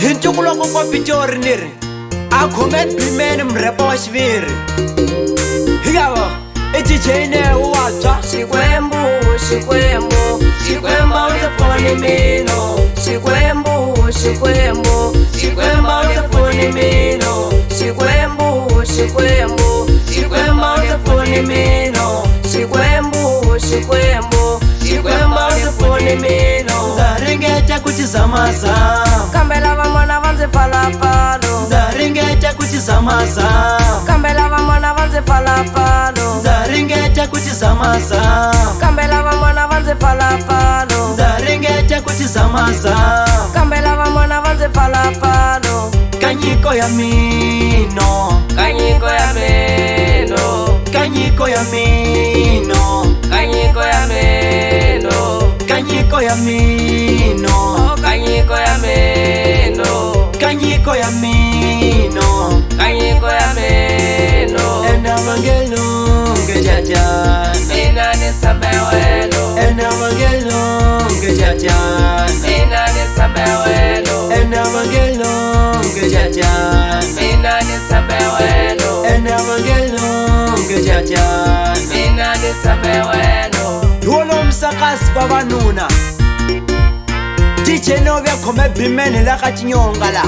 Hinchukulo ko pichori niri Akhomet bimene mrepo wa xiviri Higawa Ejijene uwatwa Xikwembu, xikwembu, xikwembu utafuni mino. Xikwembu, xikwembu, xikwembu utafuni mino. Xikwembu, xikwembu, xikwembu utafuni mino. Xikwembu, xikwembu, xikwembu utafuni mino. Zaringeta kuchizamaza Kambela vamona vanze falafalo. Zaringeta kuchizamaza Kambela vamona vanze falafalo. Zaringeta kuchizamaza Kambela vamona vanze falafalo. Zaringeta kuchizamaza Kambela vamona vanze falafalo. Kanyiko ya mino Kanyiko ya meno. Kanyiko ya mino Kanyiko ya meno. Kanyiko ya mino Kanyiko ya meno. Kanyiko ya mino Kanyiko ya meno. Ena mangelunge jajan Mina nisambe welo. Ena mangelunge jajan Mina nisambe welo. Ena mangelunge jajan Mina nisambe welo. Ena mangelunge jajan Mina nisambe welo. Duolo msakasi babanuna DJ Novia khome bimene la ka tinyonga la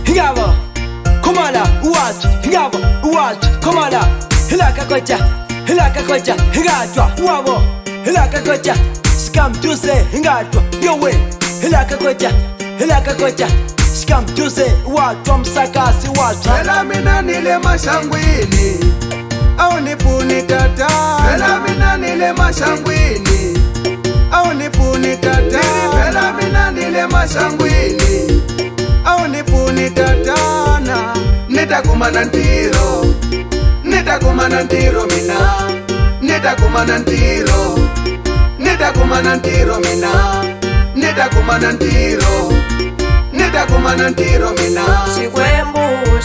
Hingaba Komala uwatu Hingaba uwatu Komala Hilaka kocha Hingatwa Uwabo Hilaka kocha Skam tuse Hingatwa Yowe Hilaka kocha Skam tuse Uwatu msakasi uwatu Vela mina nile mashangwini au nipuni tata. Vela mina nile mashangwini au nipuni tata. Vela mina nile mashangwini au nipuni tatana. Nitakumana ntiro, nitakumana ntiro mina. Nitakumana ntiro, nitakumana ntiro mina. Nitakumana ntiro, nitakumana ntiro mina. Xikwembu,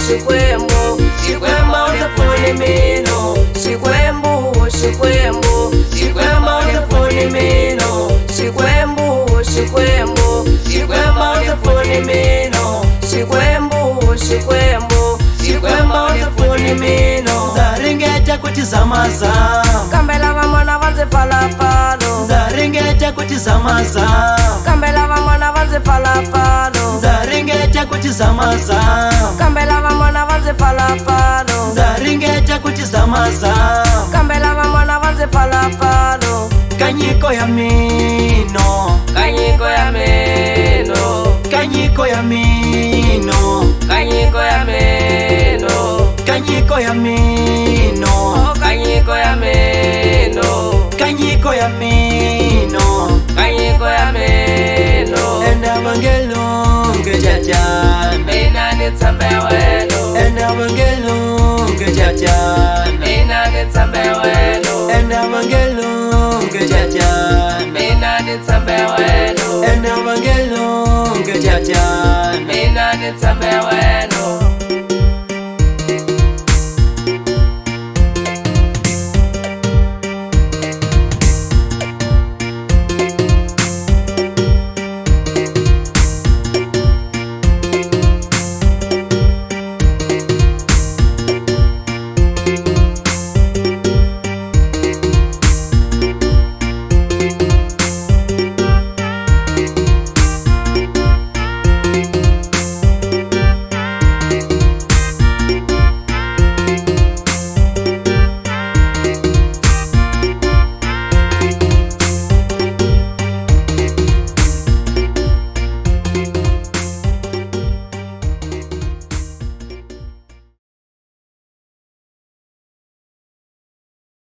xikwembu, xikwembu utafuni mino. Xikwembu, xikwembu, xikwembu utafuni mino. Xikwembu, xikwembu, xikwembu utafuni mino. Xikwembu, xikwembu, xikwembu utafuni mino. Zaringeta kuchizamaza Kambela vamona vanze falafalo. Zaringeta kuchizamaza Kambela vamona vanze falafalo. Zaringeta kuchizamaza Kambela vamona vanze falafalo. Zaringeta kuchizamaza Kambela vamona vanze falafalo. Kanyiko ya mino Kanyiko ya meno. Kanyiko ya mino Kanyiko ya meno. Kanyiko ya mino Kanyiko ya meno. Kanyiko ya mino Kanyiko ya meno. Ena mangelunge jajan Mina nisambe welo. Ena mangelunge jajan Mina nisambe welo. Ena mangelunge jajan Mina nisambe welo. Ena mangelunge jajan Mina nisambe welo.